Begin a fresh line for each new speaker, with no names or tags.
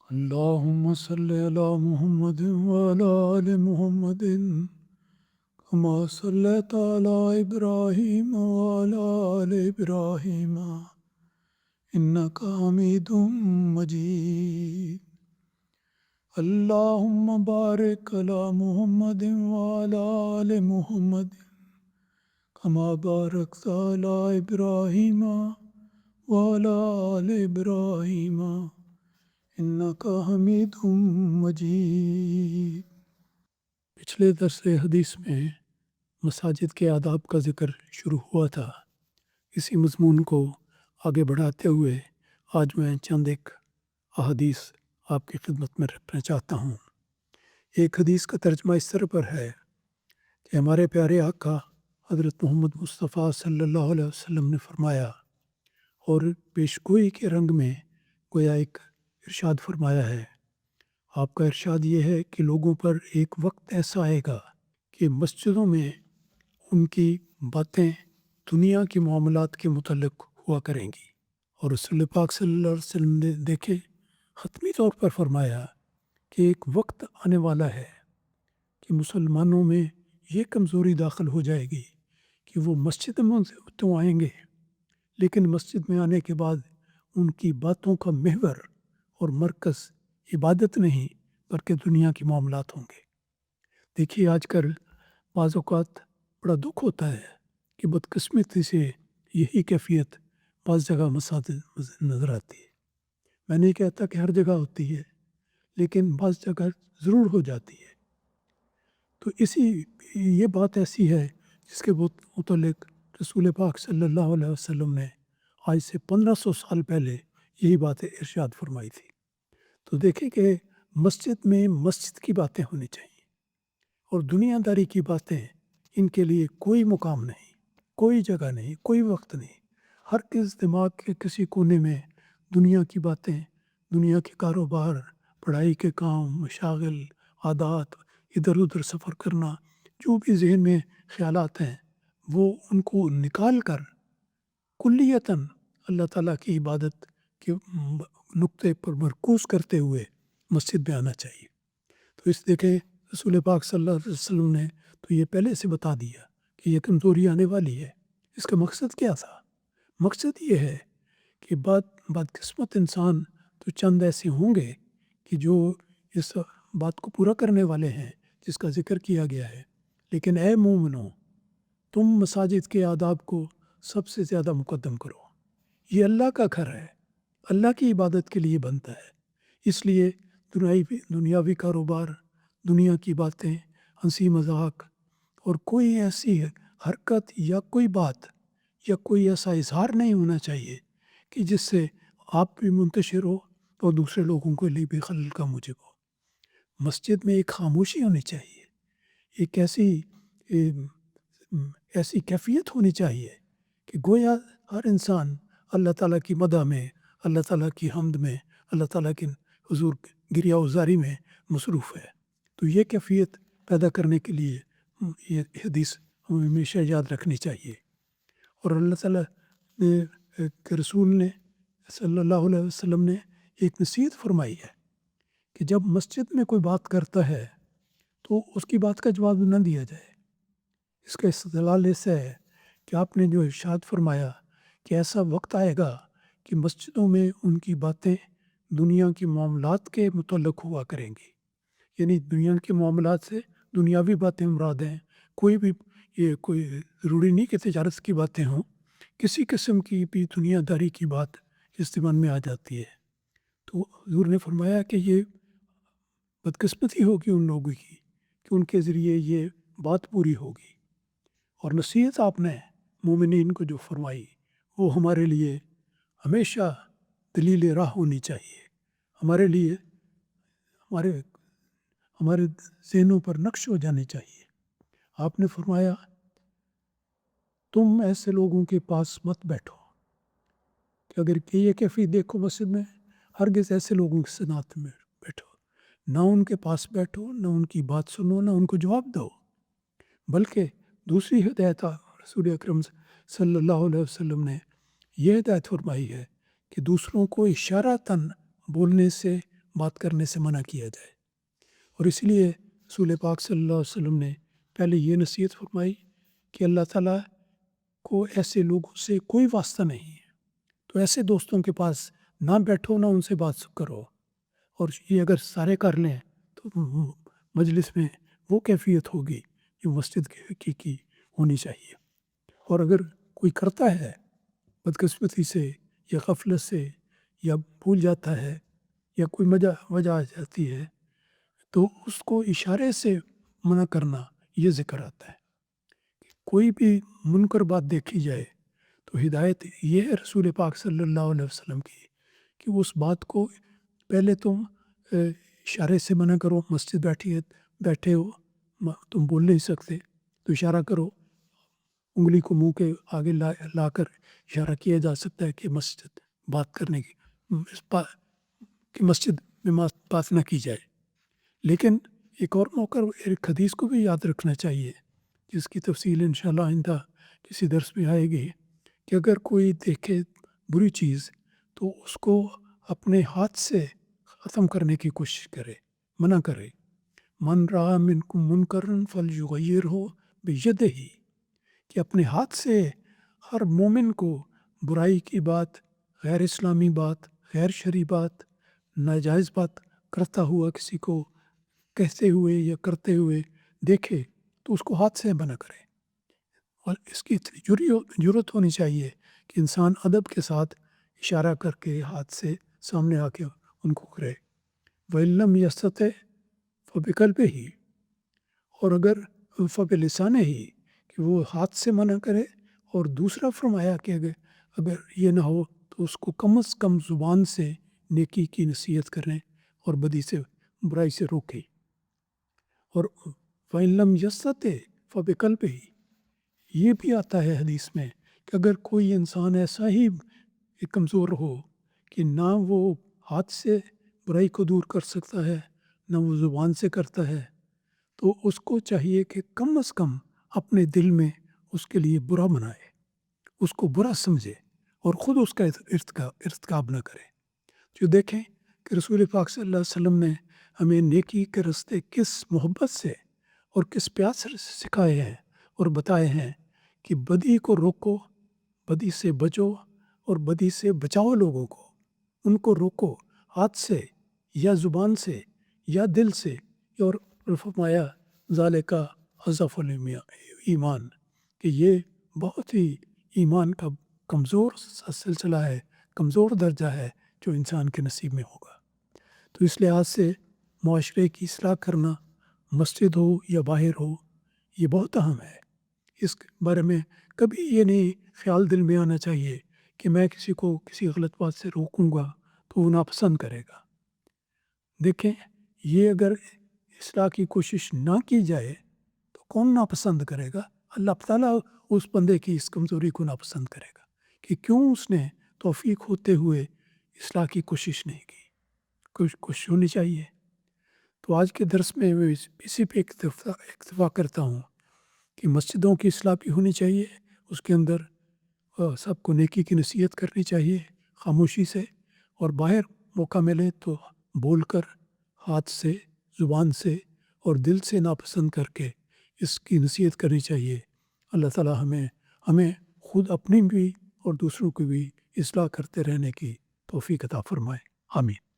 اللهم صل على محمد وعلى آل محمد كما صليت على إبراهيم وعلى آل إبراهيم إنك حميد مجيد. اللهم بارك على محمد وعلى آل محمد كما باركت على إبراهيم وعلى آل إبراهيم إنك حميد مجيد. پچھلے درس حدیث میں مساجد کے آداب کا ذکر شروع ہوا تھا. اسی مضمون کو آگے بڑھاتے ہوئے آج میں چند ایک احادیث آپ کی خدمت میں رکھنا چاہتا ہوں. ایک حدیث کا ترجمہ اس طرح پر ہے کہ ہمارے پیارے آقا حضرت محمد مصطفیٰ صلی اللہ علیہ وسلم نے فرمایا، اور پیشگوئی کے رنگ میں گویا ایک ارشاد فرمایا ہے. آپ کا ارشاد یہ ہے کہ لوگوں پر ایک وقت ایسا آئے گا کہ مسجدوں میں ان کی باتیں دنیا کے معاملات کے متعلق ہوا کریں گی. اور رسول پاک صلی اللہ علیہ وسلم نے دیکھے حتمی طور پر فرمایا کہ ایک وقت آنے والا ہے کہ مسلمانوں میں یہ کمزوری داخل ہو جائے گی کہ وہ مسجد میں تو آئیں گے، لیکن مسجد میں آنے کے بعد ان کی باتوں کا محور اور مرکز عبادت نہیں بلکہ دنیا کے معاملات ہوں گے. دیکھیے آج کل بعض اوقات بڑا دکھ ہوتا ہے کہ بدقسمتی سے یہی کیفیت بعض جگہ مساجد نظر آتی ہے. میں نہیں کہتا کہ ہر جگہ ہوتی ہے، لیکن بعض جگہ ضرور ہو جاتی ہے. تو یہ بات ایسی ہے جس کے متعلق رسول پاک صلی اللہ علیہ وسلم نے آج سے 1500 سال پہلے یہی باتیں ارشاد فرمائی تھی. تو دیکھیں کہ مسجد میں مسجد کی باتیں ہونی چاہیے، اور دنیا داری کی باتیں ان کے لیے کوئی مقام نہیں، کوئی جگہ نہیں، کوئی وقت نہیں. ہر کس دماغ کے کسی کونے میں دنیا کی باتیں، دنیا کے کاروبار، پڑھائی کے کام، مشاغل، عادات، ادھر ادھر سفر کرنا، جو بھی ذہن میں خیالات ہیں وہ ان کو نکال کر کلیتاً اللہ تعالیٰ کی عبادت کے نقطے پر مرکوز کرتے ہوئے مسجد میں آنا چاہیے. تو اس دیکھیں رسول پاک صلی اللہ علیہ وسلم نے تو یہ پہلے سے بتا دیا کہ یہ کمزوری آنے والی ہے. اس کا مقصد کیا تھا؟ مقصد یہ ہے کہ بدقسمت انسان تو چند ایسے ہوں گے کہ جو اس بات کو پورا کرنے والے ہیں جس کا ذکر کیا گیا ہے، لیکن اے مومنو، تم مساجد کے آداب کو سب سے زیادہ مقدم کرو. یہ اللہ کا گھر ہے، اللہ کی عبادت کے لیے بنتا ہے. اس لیے دنیاوی کاروبار، دنیا کی باتیں، ہنسی مذاق اور کوئی ایسی حرکت یا کوئی بات یا کوئی ایسا اظہار نہیں ہونا چاہیے کہ جس سے آپ بھی منتشر ہو اور دوسرے لوگوں کے لیے بھی خلل کا موجب ہو. مسجد میں ایک خاموشی ہونی چاہیے، ایک ایسی کیفیت ہونی چاہیے کہ گویا ہر انسان اللہ تعالیٰ کی مدح میں، اللہ تعالیٰ کی حمد میں، اللہ تعالیٰ کے حضور گریہ وزاری میں مصروف ہے. تو یہ کیفیت پیدا کرنے کے لیے یہ حدیث ہمیں ہمیشہ یاد رکھنی چاہیے. اور اللہ تعالیٰ کے رسول نے صلی اللہ علیہ وسلم نے ایک نصیحت فرمائی ہے کہ جب مسجد میں کوئی بات کرتا ہے تو اس کی بات کا جواب نہ دیا جائے. اس کا استدلال ایسا ہے کہ آپ نے جو ارشاد فرمایا کہ ایسا وقت آئے گا کہ مسجدوں میں ان کی باتیں دنیا کے معاملات کے متعلق ہوا کریں گی. یعنی دنیا کے معاملات سے دنیاوی باتیں مراد ہیں. یہ کوئی ضروری نہیں کہ تجارت کی باتیں ہوں، کسی قسم کی بھی دنیا داری کی بات استعمال میں آ جاتی ہے. تو حضور نے فرمایا کہ یہ بدقسمتی ہوگی ان لوگوں کی کہ ان کے ذریعے یہ بات پوری ہوگی. اور نصیحت آپ نے مومنین کو جو فرمائی وہ ہمارے لیے ہمیشہ دلیل راہ ہونی چاہیے، ہمارے لیے ہمارے ذہنوں پر نقش ہو جانی چاہیے. آپ نے فرمایا تم ایسے لوگوں کے پاس مت بیٹھو کہ اگر یہ کیفیت دیکھو مسجد میں، ہرگز ایسے لوگوں کے ساتھ میں بیٹھو، نہ ان کے پاس بیٹھو، نہ ان کی بات سنو، نہ ان کو جواب دو. بلکہ دوسری ہدایت رسول اکرم صلی اللہ علیہ وسلم نے یہ ہدایت فرمائی ہے کہ دوسروں کو اشارتاً بولنے سے بات کرنے سے منع کیا جائے۔ اور اس لیے رسول پاک صلی اللہ علیہ وسلم نے پہلے یہ نصیحت فرمائی کہ اللہ تعالیٰ کو ایسے لوگوں سے کوئی واسطہ نہیں ہے، تو ایسے دوستوں کے پاس نہ بیٹھو، نہ ان سے بات کرو۔ اور یہ اگر سارے کر لیں تو مجلس میں وہ کیفیت ہوگی جو مسجد کی حقیقی ہونی چاہیے۔ اور اگر کوئی کرتا ہے بدقسمتی سے یا غفلت سے یا بھول جاتا ہے یا کوئی وجہ آ جاتی ہے تو اس کو اشارے سے منع کرنا یہ ذکر آتا ہے۔ کوئی بھی منکر بات دیکھی جائے تو ہدایت یہ ہے رسول پاک صلی اللہ علیہ وسلم کی کہ اس بات کو پہلے تم اشارے سے منع کرو۔ مسجد بیٹھے ہو، تم بول نہیں سکتے تو اشارہ کرو، انگلی کو منہ کے آگے لا کر اشارہ کیا جا سکتا ہے کہ مسجد بات کرنے کی کہ مسجد میں بات نہ کی جائے۔ لیکن ایک اور موقع ایک حدیث کو بھی یاد رکھنا چاہیے جس کی تفصیل انشاءاللہ آئندہ کسی درس میں آئے گی، کہ اگر کوئی دیکھے بری چیز تو اس کو اپنے ہاتھ سے ختم کرنے کی کوشش کرے، منع کرے۔ من رأى منکم منکرا فلیغیرہ بیدہ، کہ اپنے ہاتھ سے ہر مومن کو برائی کی بات، غیر اسلامی بات، غیر شرعی بات، ناجائز بات کرتا ہوا کسی کو کہتے ہوئے یا کرتے ہوئے دیکھے تو اس کو ہاتھ سے منع کرے۔ اور اس کی اتنی جرأت ہونی چاہیے کہ انسان ادب کے ساتھ اشارہ کر کے ہاتھ سے سامنے آ کے ان کو کرے۔ وَإِن لَّمْ يَسْتَطِعْ فَبِقَلْبِهِ، اور اگر فَبِلِسَانِهِ کہ وہ ہاتھ سے منع کرے، اور دوسرا فرمایا کہ اگر یہ نہ ہو تو اس کو کم از کم زبان سے نیکی کی نصیحت کریں اور بدی سے برائی سے روکے۔ اور وَإِن لَّمْ يَسْتَطِعْ فَبِقَلْبِهِ یہ بھی آتا ہے حدیث میں کہ اگر کوئی انسان ایسا ہی کمزور ہو کہ نہ وہ ہاتھ سے برائی کو دور کر سکتا ہے نہ وہ زبان سے کرتا ہے، تو اس کو چاہیے کہ کم از کم اپنے دل میں اس کے لیے برا بنائے، اس کو برا سمجھے اور خود اس کا ارتکاب نہ کرے۔ جو دیکھیں کہ رسول پاک صلی اللہ علیہ وسلم نے ہمیں نیکی کے راستے کس محبت سے اور کس پیار سے سکھائے ہیں اور بتائے ہیں کہ بدی کو روکو، بدی سے بچو اور بدی سے بچاؤ لوگوں کو، ان کو روکو ہاتھ سے یا زبان سے یا دل سے۔ اور فرمایا ذالک اضعف الایمان، کہ یہ بہت ہی ایمان کا کمزور سلسلہ ہے، کمزور درجہ ہے جو انسان کے نصیب میں ہوگا۔ تو اس لحاظ سے معاشرے کی اصلاح کرنا، مسجد ہو یا باہر ہو، یہ بہت اہم ہے۔ اس بارے میں کبھی یہ نہیں خیال دل میں آنا چاہیے کہ میں کسی کو کسی غلط بات سے روکوں گا تو وہ ناپسند کرے گا۔ دیکھیں، یہ اگر اصلاح کی کوشش نہ کی جائے تو کون ناپسند کرے گا؟ اللہ تعالیٰ اس بندے کی اس کمزوری کو ناپسند کرے گا کہ کیوں اس نے توفیق ہوتے ہوئے اصلاح کی کوشش نہیں کی۔ کوشش ہونی چاہیے۔ تو آج کے درس میں میں اسی پہ اکتفا کرتا ہوں کہ مسجدوں کی اصلاح بھی ہونی چاہیے، اس کے اندر سب کو نیکی کی نصیحت کرنی چاہیے خاموشی سے، اور باہر موقع ملے تو بول کر، ہاتھ سے، زبان سے اور دل سے ناپسند کر کے اس کی نصیحت کرنی چاہیے۔ اللہ تعالیٰ ہمیں خود اپنی بھی اور دوسروں کی بھی اصلاح کرتے رہنے کی توفیق عطا فرمائے۔ آمین۔